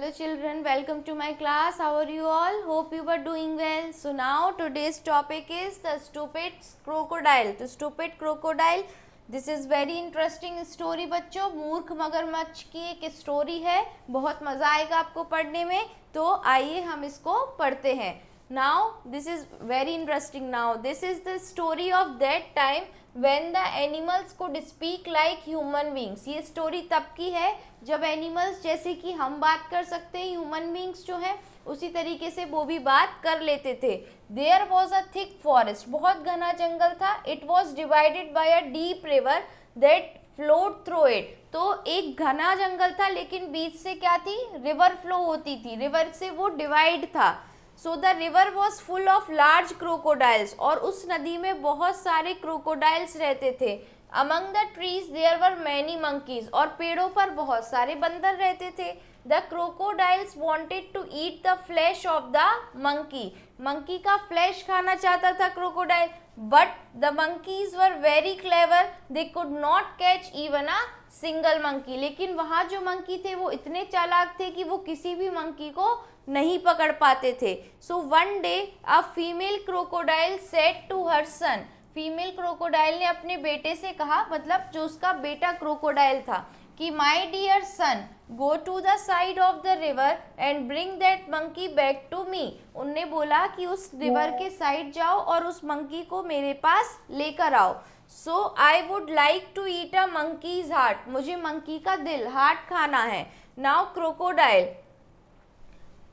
Hello children, welcome to my class. How are you all? Hope you were doing well. So now today's topic is the stupid crocodile. तो stupid crocodile, this is very interesting story बच्चों. मूर्ख मगरमच्छ की एक story है, बहुत मज़ा आएगा आपको पढ़ने में. तो आइए हम इसको पढ़ते हैं. Now this is very interesting. Now this is the story of that time when the animals could speak like human beings. ये स्टोरी तब की है जब एनिमल्स जैसे कि हम बात कर सकते हैं, ह्यूमन बींग्स जो हैं उसी तरीके से वो भी बात कर लेते थे. There was a thick forest, बहुत घना जंगल था. It was divided by a deep river that flowed through it. तो एक घना जंगल था लेकिन बीच से क्या थी, रिवर फ्लो होती थी, रिवर से वो डिवाइड था. So the river was full of large crocodiles, और उस नदी में बहुत सारे क्रोकोडाइल्स रहते थे. Among the trees there were many monkeys, और पेड़ों पर बहुत सारे बंदर रहते थे. The crocodiles wanted to eat the flesh of the monkey, monkey का फ्लैश खाना चाहता था crocodile. But the monkeys were very clever, they could not catch even a single monkey. लेकिन वहाँ जो मंकी थे वो इतने चालाक थे कि वो किसी भी मंकी को नहीं पकड़ पाते थे. So one day a female crocodile said to her son, female crocodile ने अपने बेटे से कहा, मतलब जो उसका बेटा क्रोकोडाइल था, कि my dear son go to the side of the river and bring that monkey back to me. उनने बोला कि उस रिवर के साइड जाओ और उस मंकी को मेरे पास लेकर आओ. So I would like to eat a monkey's heart, मुझे मंकी का दिल, हार्ट खाना है. Now crocodile,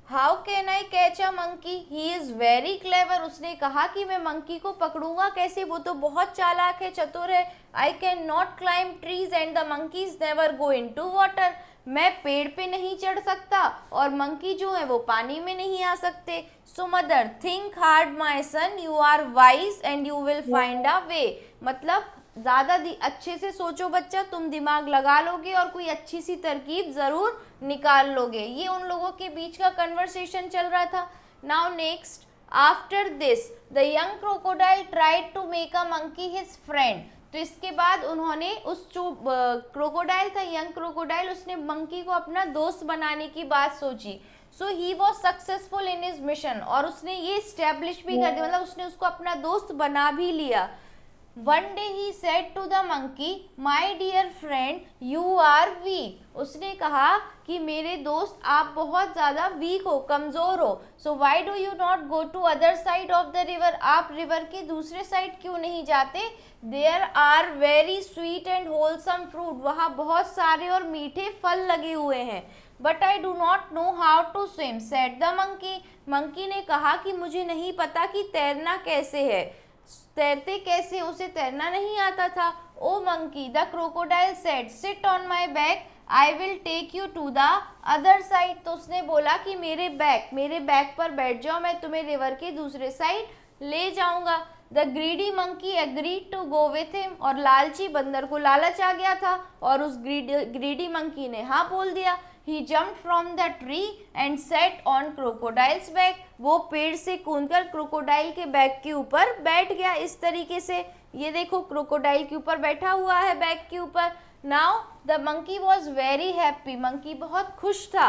how can I catch a monkey, he is very clever. उसने कहा कि मैं मंकी को पकड़ूंगा कैसे, वो तो बहुत चालाक है, चतुर है. I can not climb trees and the monkeys never go into water, मैं पेड़ पे नहीं चढ़ सकता और मंकी जो है वो पानी में नहीं आ सकते. So mother think hard my son, you are wise and you will find a way. मतलब ज़्यादा अच्छे से सोचो बच्चा, तुम दिमाग लगा लोगे और कोई अच्छी सी तरकीब ज़रूर निकाल लोगे. ये उन लोगों के बीच का कन्वर्सेशन चल रहा था. Now next, after this the young crocodile tried to make a monkey his friend. तो इसके बाद उन्होंने उस जो क्रोकोडाइल था, यंग क्रोकोडाइल, उसने मंकी को अपना दोस्त बनाने की बात सोची. So he was successful in his mission, और उसने ये स्टैब्लिश भी कर दिया, मतलब उसने उसको अपना दोस्त बना भी लिया. One day he said to the monkey, my dear friend you are weak. उसने कहा कि मेरे दोस्त आप बहुत ज़्यादा वीक हो, कमज़ोर हो. So why do you not go to other side of the river, आप रिवर के दूसरे साइड क्यों नहीं जाते. There are very sweet and wholesome fruit, वहाँ बहुत सारे और मीठे फल लगे हुए हैं. But I do not know how to swim said the monkey. Monkey ने कहा कि मुझे नहीं पता कि तैरना कैसे है, तैरते कैसे, उसे तैरना नहीं आता था. Oh monkey, the crocodile said, sit on my back, I will take you to the other side. तो उसने बोला कि मेरे बैक पर बैठ जाओ, मैं तुम्हें रिवर के दूसरे साइड ले जाऊंगा. The greedy monkey agreed to go with him, और लालची बंदर को लालच आ गया था और उस ग्रीडी मंकी ने हाँ बोल दिया. He jumped from the tree and sat on crocodile's back. वो पेड़ से कूदकर क्रोकोडाइल के बैक के ऊपर बैठ गया. इस तरीके से ये देखो क्रोकोडाइल के ऊपर बैठा हुआ है बैक के ऊपर. Now the monkey was very happy. Monkey बहुत खुश था.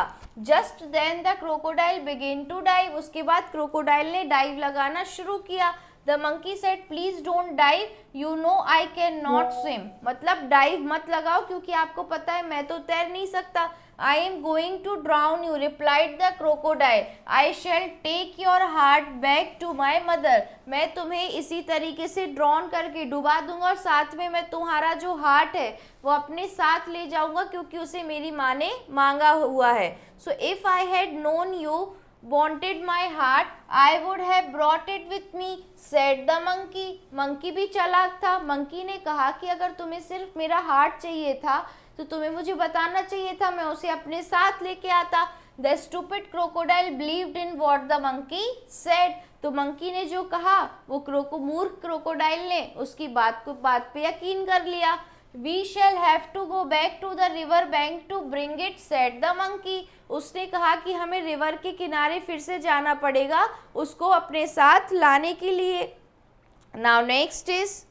Just then the crocodile began to dive. उसके बाद क्रोकोडाइल ने डाइव लगाना शुरू किया. The monkey said, please don't dive. You know I cannot swim. मतलब डाइव मत लगाओ क्योंकि आपको पता है मैं तो तैर नहीं सकता. I am going to drown you, replied the crocodile. I shall take your heart back to my mother. मैं तुम्हें इसी तरीके से ड्रॉन करके डुबा दूंगा और साथ में मैं तुम्हारा जो हार्ट है वो अपने साथ ले जाऊंगा क्योंकि उसे मेरी माँ ने मांगा हुआ है. So if I had known you wanted my heart, I would have brought it with me, said the monkey. Monkey भी चालाक था. मंकी ने कहा कि अगर तुम्हें सिर्फ मेरा हार्ट चाहिए था तो तुम्हें मुझे बताना चाहिए था, मैं उसे अपने साथ लेके आता. The stupid crocodile believed in what the monkey said. तो मंकी ने जो कहा वो मूर्ख क्रोकोडाइल ने उसकी बात पे यकीन कर लिया. We shall have to go back to the river bank to bring it, said the monkey. उसने कहा कि हमें रिवर के किनारे फिर से जाना पड़ेगा उसको अपने साथ लाने के लिए. Now next is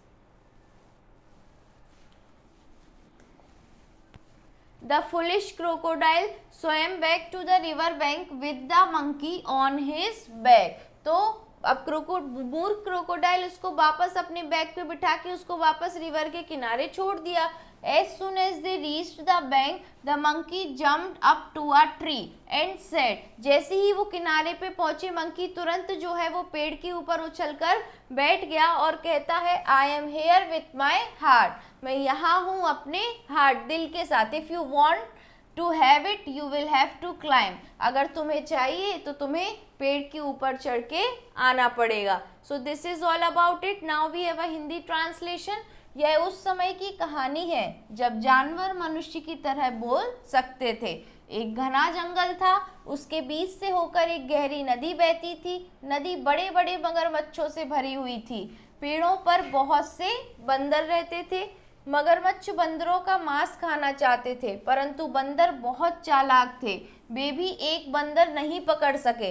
the foolish crocodile swam back to the river bank with the monkey on his back. तो अब मूर्ख क्रोकोडाइल उसको वापस अपने बैग पे बिठा के उसको वापस रिवर के किनारे छोड़ दिया। As soon as they reached the bank, the monkey jumped up to a tree and said, जैसे ही वो किनारे पे पहुंचे मंकी तुरंत जो है वो पेड़ के ऊपर उछलकर बैठ गया और कहता है I am here with my heart, मैं यहाँ हूँ अपने हार्ट दिल के साथ। If you want to have it, you will have to climb, अगर तुम्हें चाहिए तो तुम्हें पेड़ के ऊपर चढ़ के आना पड़ेगा। So this is all about it. Now we have a Hindi translation. यह उस समय की कहानी है जब जानवर मनुष्य की तरह बोल सकते थे। एक घना जंगल था, उसके बीच से होकर एक गहरी नदी बहती थी। नदी बड़े बड़े मगरमच्छों से भरी हुई थी। पेड़ों पर बहुत से बंदर रहते थे। मगरमच्छ बंदरों का मांस खाना चाहते थे, परंतु बंदर बहुत चालाक थे, वे भी एक बंदर नहीं पकड़ सके।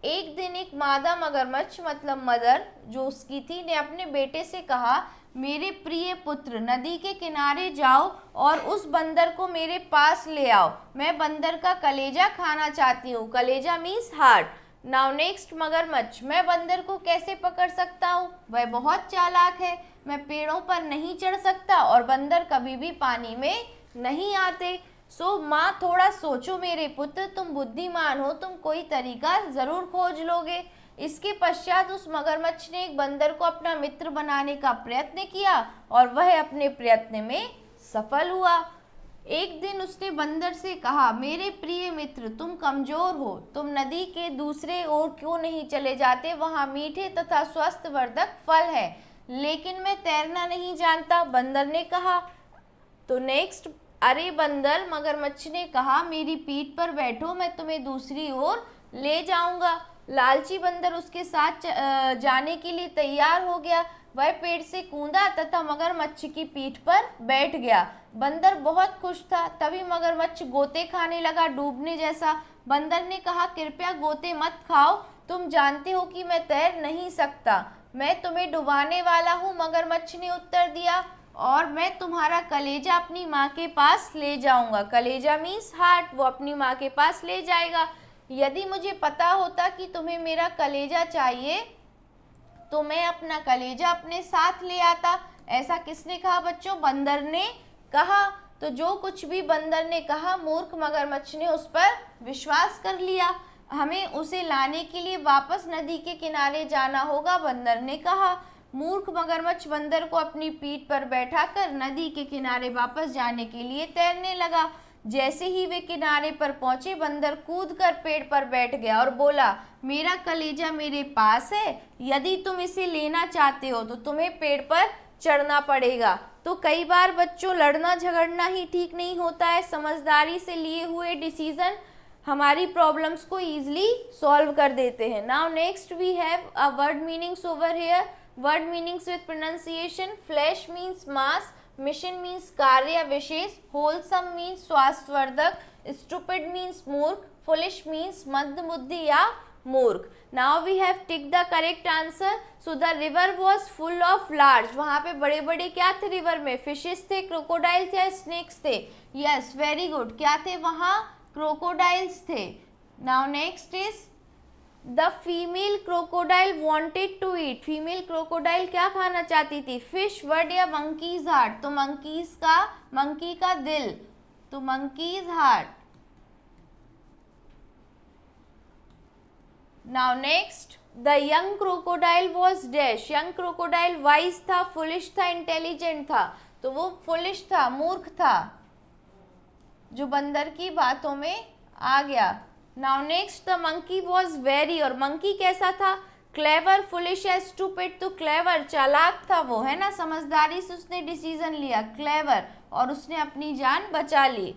एक दिन एक मादा मगरमच्छ मतलब मदर जो उसकी थी ने अपने बेटे से कहा, मेरे प्रिय पुत्र नदी के किनारे जाओ और उस बंदर को मेरे पास ले आओ, मैं बंदर का कलेजा खाना चाहती हूँ। कलेजा मीन्स हार्ट। नाउ नेक्स्ट मगरमच्छ, मैं बंदर को कैसे पकड़ सकता हूँ, वह बहुत चालाक है, मैं पेड़ों पर नहीं चढ़ सकता और बंदर कभी भी पानी में नहीं आते। सो माँ थोड़ा सोचो मेरे पुत्र, तुम बुद्धिमान हो, तुम कोई तरीका जरूर खोज लोगे। इसके पश्चात उस मगरमच्छ ने एक बंदर को अपना मित्र बनाने का प्रयत्न किया और वह अपने प्रयत्न में सफल हुआ। एक दिन उसने बंदर से कहा, मेरे प्रिय मित्र तुम कमजोर हो, तुम नदी के दूसरे ओर क्यों नहीं चले जाते, वहाँ मीठे तथा स्वास्थ्यवर्धक फल है। लेकिन मैं तैरना नहीं जानता, बंदर ने कहा। तो नेक्स्ट, अरे बंदर, मगरमच्छ ने कहा, मेरी पीठ पर बैठो, मैं तुम्हें दूसरी ओर ले जाऊंगा। लालची बंदर उसके साथ जाने के लिए तैयार हो गया। वह पेड़ से कूदा तथा मगरमच्छ की पीठ पर बैठ गया। बंदर बहुत खुश था। तभी मगरमच्छ गोते खाने लगा, डूबने जैसा। बंदर ने कहा, कृपया गोते मत खाओ, तुम जानते हो कि मैं तैर नहीं सकता, मैं तुम्हें डुबाने वाला हूँ। मगरमच्छ ने उत्तर दिया, और मैं तुम्हारा कलेजा अपनी माँ के पास ले जाऊंगा। कलेजा मीन्स हार्ट, वो अपनी माँ के पास ले जाएगा। यदि मुझे पता होता कि तुम्हें मेरा कलेजा चाहिए तो मैं अपना कलेजा अपने साथ ले आता। ऐसा किसने कहा बच्चों? बंदर ने कहा। तो जो कुछ भी बंदर ने कहा मूर्ख मगरमच्छ ने उस पर विश्वास कर लिया। हमें उसे लाने के लिए वापस नदी के किनारे जाना होगा, बंदर ने कहा। मूर्ख मगरमच्छ बंदर को अपनी पीठ पर बैठाकर नदी के किनारे वापस जाने के लिए तैरने लगा। जैसे ही वे किनारे पर पहुंचे, बंदर कूदकर पेड़ पर बैठ गया और बोला, मेरा कलेजा मेरे पास है, यदि तुम इसे लेना चाहते हो तो तुम्हें पेड़ पर चढ़ना पड़ेगा। तो कई बार बच्चों लड़ना झगड़ना ही ठीक नहीं होता है। समझदारी से लिए हुए डिसीजन हमारी प्रॉब्लम्स को इजीली सॉल्व कर देते हैं। Now next we have a word meanings over here. Word meanings with pronunciation. Flesh means मास, मिशन मीन्स कार्य या विशेष, होलसम मीन्स स्वास्थ्यवर्धक, स्टूपिड मीन्स मूर्ख, फुलिश मीन्स मंदबुद्धि या मूर्ख। Now we have tick the correct answer. So the river was full of large, वहाँ पे बड़े बड़े क्या थे रिवर में? फिशेस थे, क्रोकोडाइल थे, स्नेक्स थे। यस वेरी गुड, क्या थे वहाँ? क्रोकोडाइल्स थे। Now next is the female crocodile wanted to eat. Female crocodile क्या खाना चाहती थी? फिश, वर्ड या मंकीज हार्ट? तो मंकी का दिल, तो monkey's heart. Now next, the young crocodile was dash. Young crocodile wise था, फुलिश था, इंटेलिजेंट था। तो वो फुलिश था, मूर्ख था, जो बंदर की बातों में आ गया। Now next, the monkey was very, और मंकी कैसा था? क्लेवर, फुलिश या स्टूपिड? तो क्लेवर, चालाक था वो, है ना, समझदारी से उसने डिसीजन लिया, क्लेवर, और उसने अपनी जान बचा ली।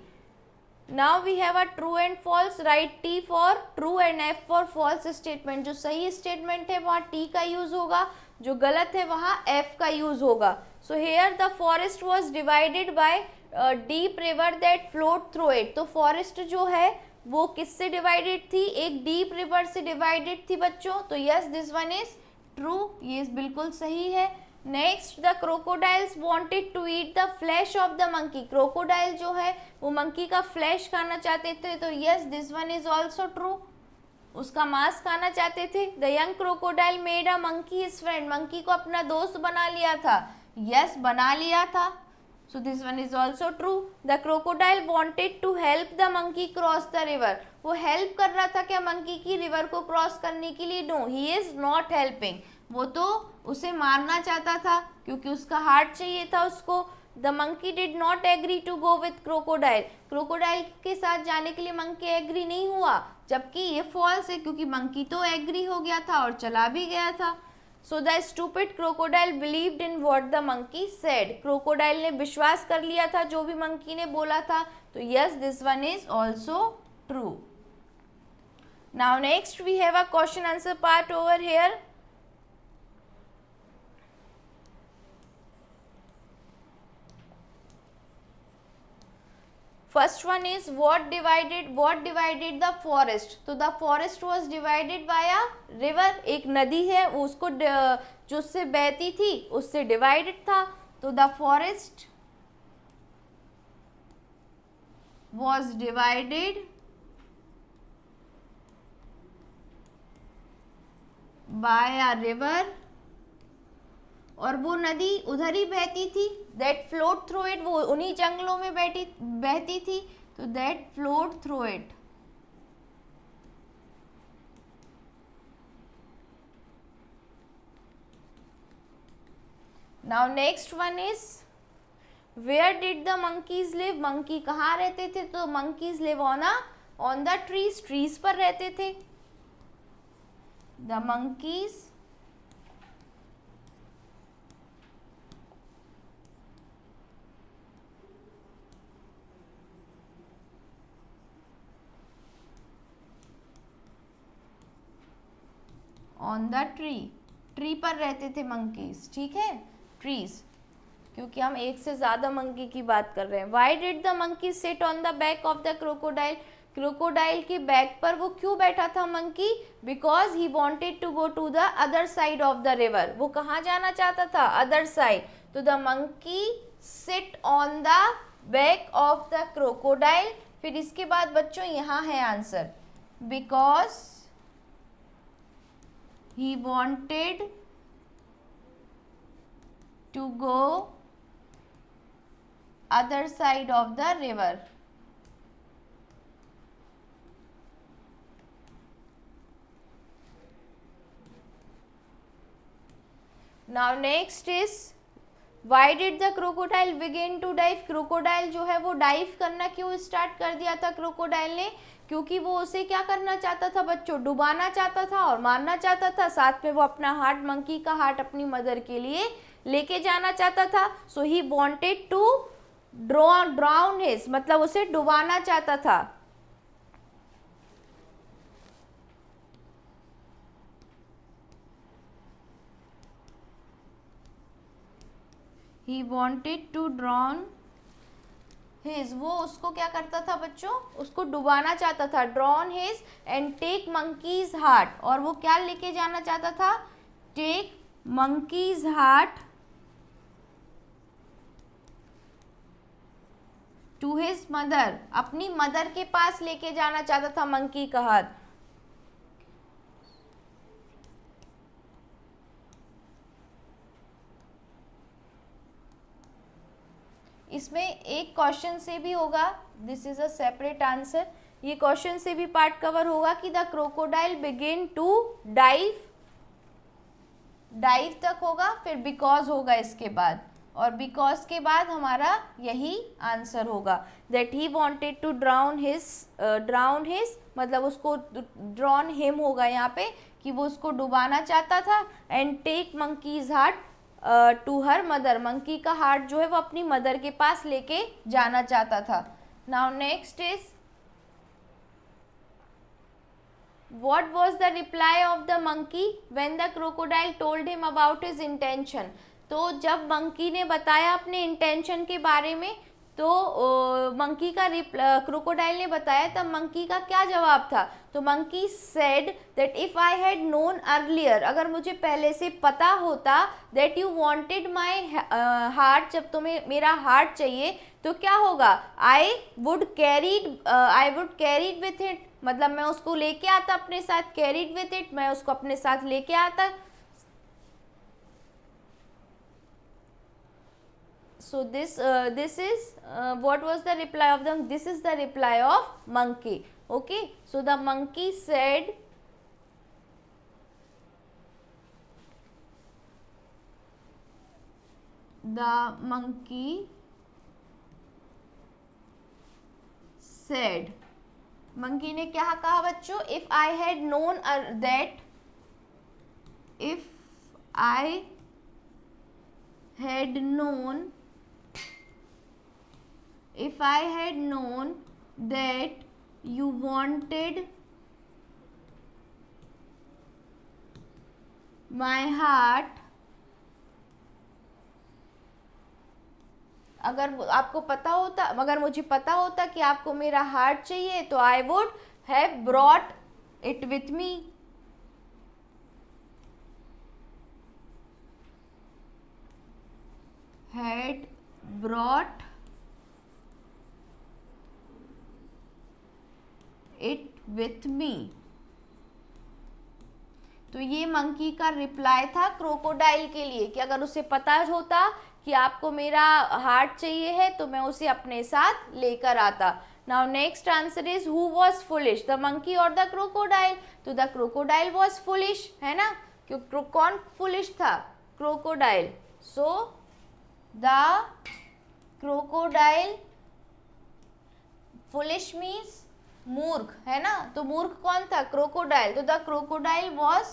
Now we have a true and false. Write T for true and F for false statement. जो सही स्टेटमेंट है वहाँ टी का यूज होगा, जो गलत है वहाँ एफ का यूज होगा। So here the forest was divided bye deep river that float through it. तो फॉरेस्ट जो है वो किससे डिवाइडेड थी? एक डीप रिवर से डिवाइडेड थी बच्चों। तो yes this one is true, ये बिल्कुल सही है। Next, the crocodiles wanted to eat the flesh of the monkey, crocodile जो है वो मंकी का फ्लैश खाना चाहते थे, तो yes this one is also true, उसका मांस खाना चाहते थे। The young crocodile made a monkey his friend, monkey को अपना दोस्त बना लिया था, यस बना लिया था, so this one is also true. The crocodile wanted to help the monkey cross the river, वो हेल्प कर रहा था क्या मंकी की रिवर को क्रॉस करने के लिए? No, he is not helping, वो तो उसे मारना चाहता था क्योंकि उसका हार्ट चाहिए था उसको। The monkey did not agree to go with crocodile, crocodile के साथ जाने के लिए मंकी एग्री नहीं हुआ, जबकि ये फॉल्स है क्योंकि मंकी तो एग्री हो गया था और चला भी गया था। So the stupid crocodile believed in what the monkey said, crocodile ने विश्वास कर लिया था जो भी मंकी ने बोला था, तो yes this one is also true. Now next we have a question answer part over here. First one is what divided the forest, तो the forest was divided by a river, एक नदी है उसको जो उससे बहती थी उससे divided था, तो the forest was divided by a river, और वो नदी उधर ही बहती थी, दैट फ्लोट थ्रू इट, वो उन्हीं जंगलों में बहती थी, तो that float through it. Now next one is where did the monkeys live, monkey कहाँ रहते थे? तो monkeys live on the trees, trees पर रहते थे। The monkeys on the tree, tree पर रहते थे मंकीज, ठीक है, ट्रीज, क्योंकि हम एक से ज्यादा मंकी की बात कर रहे हैं। Why did the monkey sit on the back of the crocodile, crocodile के बैक पर वो क्यों बैठा था monkey? Because he wanted to go to the other side of the river, वो कहाँ जाना चाहता था? अदर साइड, तो the monkey sit on the back of the crocodile. फिर इसके बाद बच्चों यहाँ है answer, because he wanted to go other side of the river. Now next is why did the crocodile begin to dive, crocodile जो है वो dive करना क्यों स्टार्ट कर दिया था क्रोकोडाइल ने? क्योंकि वो उसे क्या करना चाहता था बच्चों? डुबाना चाहता था और मारना चाहता था, साथ में वो अपना हार्ट, मंकी का हार्ट अपनी मदर के लिए लेके जाना चाहता था। So he wanted to drown his, मतलब उसे डुबाना चाहता था। He wanted to drown his, वो उसको क्या करता था बच्चों? उसको डुबाना चाहता था, drown his and take monkey's heart, और वो क्या लेके जाना चाहता था? Take monkey's heart to his mother, अपनी मदर के पास लेके जाना चाहता था मंकी का हार्ट। इसमें एक क्वेश्चन से भी होगा, this is a separate answer, ये क्वेश्चन से भी पार्ट कवर होगा कि the crocodile begin to dive, dive तक होगा, फिर बिकॉज होगा इसके बाद, और बिकॉज के बाद हमारा यही आंसर होगा, that he wanted to drown his, मतलब उसको ड्रॉन हिम होगा यहाँ पे कि वो उसको डुबाना चाहता था, and take monkey's heart to her mother, monkey का हार्ट जो है वो अपनी मदर के पास लेके जाना चाहता था। Now next is what was the reply off the monkey when the crocodile told him about his intention, तो जब मंकी ने बताया अपने इंटेंशन के बारे में, तो मंकी का क्रोकोडाइल ने बताया, तब मंकी का क्या जवाब था? तो monkey said that if I had known earlier, अगर मुझे पहले से पता होता that you wanted my heart, जब तुम्हें मेरा हार्ट चाहिए तो क्या होगा? I would carried with it, मतलब मैं उसको लेके आता अपने साथ, कैरीड विथ इट, मैं उसको अपने साथ लेके आता। So this is what was the reply of the, this is the reply of monkey. Okay, so the monkey said, the monkey said, monkey ने क्या कहा बच्चों? if I had known that, if I had known, if I had known that you wanted my heart, अगर आपको पता होता, अगर मुझे पता होता कि आपको मेरा हार्ट चाहिए, तो I would have brought it with me, had brought it with me। तो ये मंकी का रिप्लाई था क्रोकोडाइल के लिए कि अगर उसे पता होता कि आपको मेरा हार्ट चाहिए है तो मैं उसे अपने साथ लेकर आता। Now next answer is who was foolish, the monkey और द क्रोकोडाइल? तो द क्रोकोडाइल वॉज फुलिश, है ना, क्यों कौन फुलिश था? Crocodile. So the crocodile, foolish means मूर्ख, है ना, तो मूर्ख कौन था? क्रोकोडाइल। तो द क्रोकोडाइल वॉज,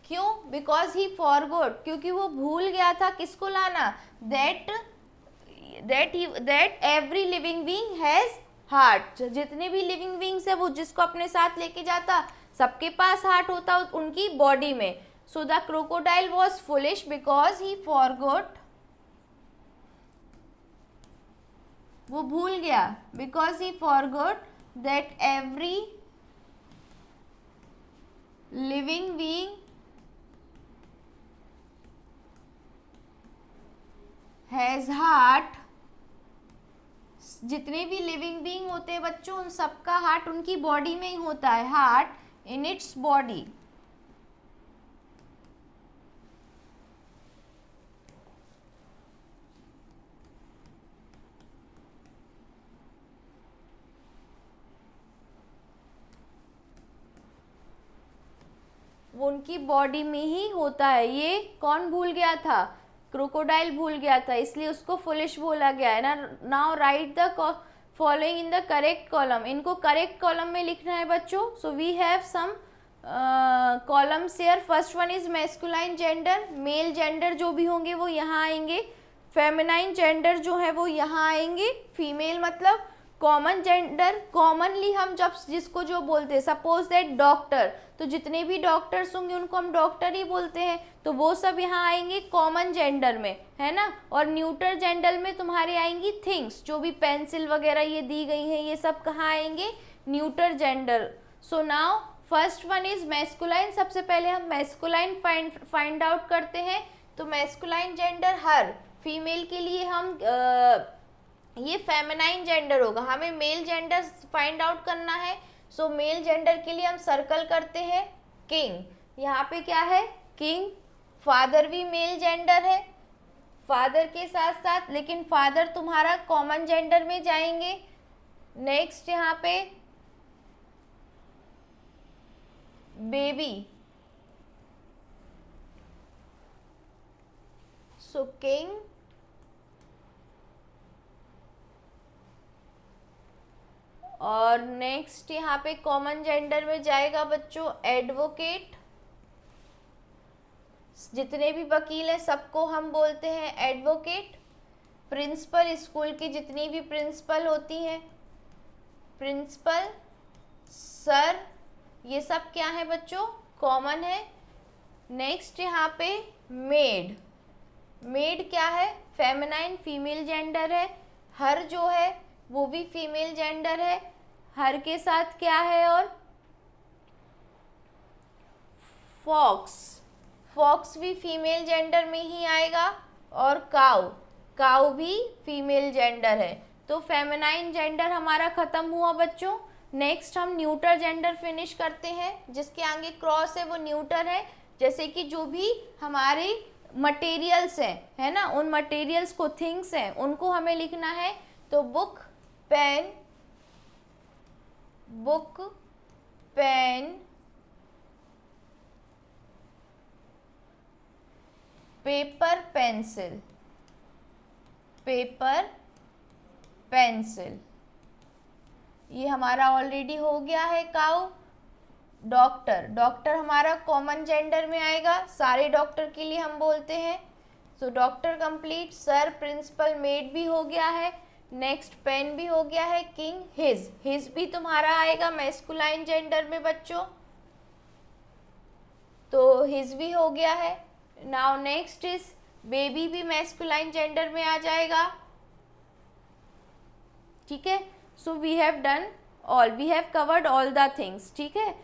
क्यों? बिकॉज ही फॉरगॉट, क्योंकि वो भूल गया था किसको लाना? That every living being has heart, जितने भी लिविंग बीइंग्स है वो जिसको अपने साथ लेके जाता, सबके पास हार्ट होता उनकी बॉडी में। So the crocodile was foolish because he forgot, वो भूल गया, because he forgot that every living being has heart, जितने भी लिविंग बीइंग होते हैं बच्चों उन सबका हार्ट उनकी बॉडी में ही होता है, हार्ट इन इट्स बॉडी। वो उनकी बॉडी में ही होता है। ये कौन भूल गया था? क्रोकोडाइल भूल गया था, इसलिए उसको फुलिश बोला गया है ना। Now write the following in the correct column, इनको करेक्ट कॉलम में लिखना है बच्चों। So we have some columns here. First one is masculine gender, male gender जो भी होंगे वो यहाँ आएंगे। फेमिनाइन जेंडर जो है वो यहाँ आएंगे, फीमेल मतलब। कॉमन जेंडर, कॉमनली हम जब जिसको जो बोलते हैं, सपोज दैट डॉक्टर, तो जितने भी डॉक्टर्स होंगे उनको हम डॉक्टर ही बोलते हैं, तो वो सब यहाँ आएंगे कॉमन जेंडर में, है ना। और न्यूट्रल जेंडर में तुम्हारे आएंगी थिंग्स, जो भी पेंसिल वगैरह ये दी गई हैं, ये सब कहाँ आएंगे? Neutral gender. So now first one is masculine. सबसे पहले हम मैस्कुलाइन फाइंड आउट करते हैं। तो मैस्कुलाइन जेंडर हर, फीमेल के लिए हम ये फेमिनाइन जेंडर होगा। हमें मेल जेंडर फाइंड आउट करना है। सो मेल जेंडर के लिए हम सर्कल करते हैं किंग। यहाँ पे क्या है? किंग। फादर भी मेल जेंडर है, फादर के साथ साथ, लेकिन फादर तुम्हारा कॉमन जेंडर में जाएंगे। नेक्स्ट यहाँ पे बेबी, सो किंग। और नेक्स्ट यहाँ पे कॉमन जेंडर में जाएगा बच्चों एडवोकेट। जितने भी वकील हैं सबको हम बोलते हैं एडवोकेट। प्रिंसिपल, स्कूल की जितनी भी प्रिंसिपल होती हैं, प्रिंसिपल, सर, ये सब क्या है बच्चों? कॉमन है। नेक्स्ट यहाँ पे मेड, मेड क्या है, फेमिनाइन फीमेल जेंडर है। हर जो है वो भी फीमेल जेंडर है, हर के साथ क्या है, और फॉक्स, फॉक्स भी फीमेल जेंडर में ही आएगा, और काउ, काउ भी फीमेल जेंडर है। तो फेमिनाइन जेंडर हमारा खत्म हुआ बच्चों। नेक्स्ट हम न्यूटर जेंडर फिनिश करते हैं, जिसके आगे क्रॉस है वो न्यूटर है। जैसे कि जो भी हमारे मटेरियल्स हैं, है ना, उन मटेरियल्स को, थिंग्स हैं, उनको हमें लिखना है। तो book, pen, book, pen, paper, pencil, paper, pencil, ये हमारा ऑलरेडी हो गया है काउ। डॉक्टर, डॉक्टर हमारा कॉमन जेंडर में आएगा, सारे डॉक्टर के लिए हम बोलते हैं। So doctor complete. Sir, principal, maid भी हो गया है। नेक्स्ट पेन भी हो गया है। किंग, हिज, हिज भी तुम्हारा आएगा मैस्कुलाइन जेंडर में बच्चों, तो हिज भी हो गया है। नाउ नेक्स्ट इज बेबी, भी मैस्कुलाइन जेंडर में आ जाएगा, ठीक है। So we have done all, we have covered all the things, ठीक है।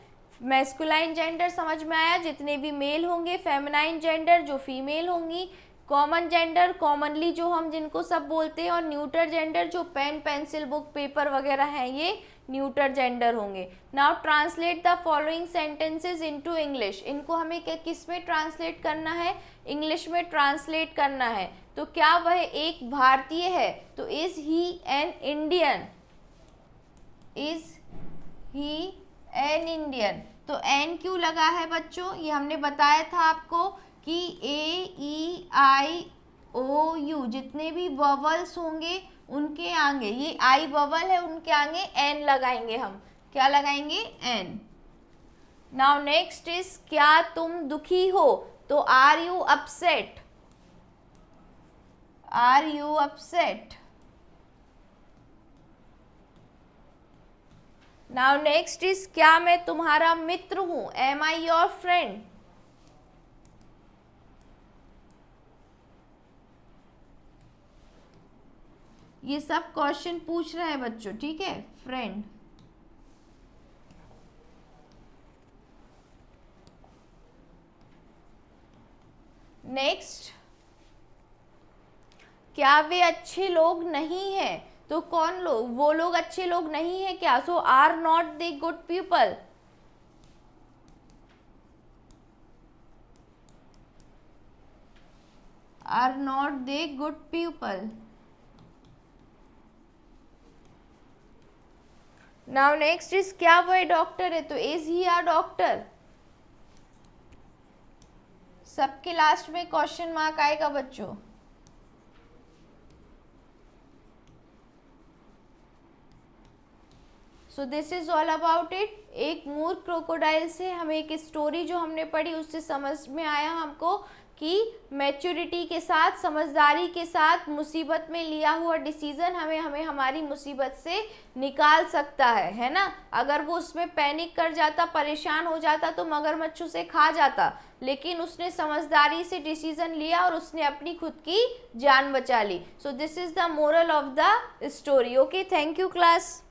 मैस्कुलाइन जेंडर समझ में आया, जितने भी मेल होंगे, फेमिनाइन जेंडर जो फीमेल होंगी, कॉमन जेंडर कॉमनली जो हम जिनको सब बोलते हैं, और न्यूटर जेंडर जो पेन, पेंसिल, बुक, पेपर वगैरह हैं, ये न्यूटर जेंडर होंगे। Now translate the following sentences into English, इनको हमें किस में ट्रांसलेट करना है, इंग्लिश में ट्रांसलेट करना है। तो क्या वह एक भारतीय है, तो is he an Indian, is he an Indian. तो एन क्यों लगा है बच्चों, ये हमने बताया था आपको कि A-E-I-O-U जितने भी वॉवल्स होंगे उनके आगे, ये आई वॉवल है, उनके आगे एन लगाएंगे हम, क्या लगाएंगे, एन। नाउ नेक्स्ट इज क्या तुम दुखी हो, तो are you upset, are you upset. Now next is क्या मैं तुम्हारा मित्र हूं, एम आई योर फ्रेंड। ये सब क्वेश्चन पूछ रहे हैं बच्चों, ठीक है, फ्रेंड। नेक्स्ट, क्या वे अच्छे लोग नहीं हैं, तो कौन लोग, वो लोग अच्छे लोग नहीं है क्या, so are not they good people, are not they good people. Now next is क्या वह डॉक्टर है, तो इज ही अ डॉक्टर। सबके लास्ट में क्वेश्चन मार्क आएगा बच्चों। So this is all about it. एक मूर्ख क्रोकोडाइल से हमें एक स्टोरी जो हमने पढ़ी उससे समझ में आया हमको कि मैच्योरिटी के साथ, समझदारी के साथ मुसीबत में लिया हुआ डिसीजन हमें हमारी मुसीबत से निकाल सकता है ना। अगर वो उसमें पैनिक कर जाता, परेशान हो जाता, तो मगरमच्छ उसे खा जाता, लेकिन उसने समझदारी से डिसीजन लिया और उसने अपनी खुद की जान बचा ली। So this is the moral of the story. Okay, thank you class.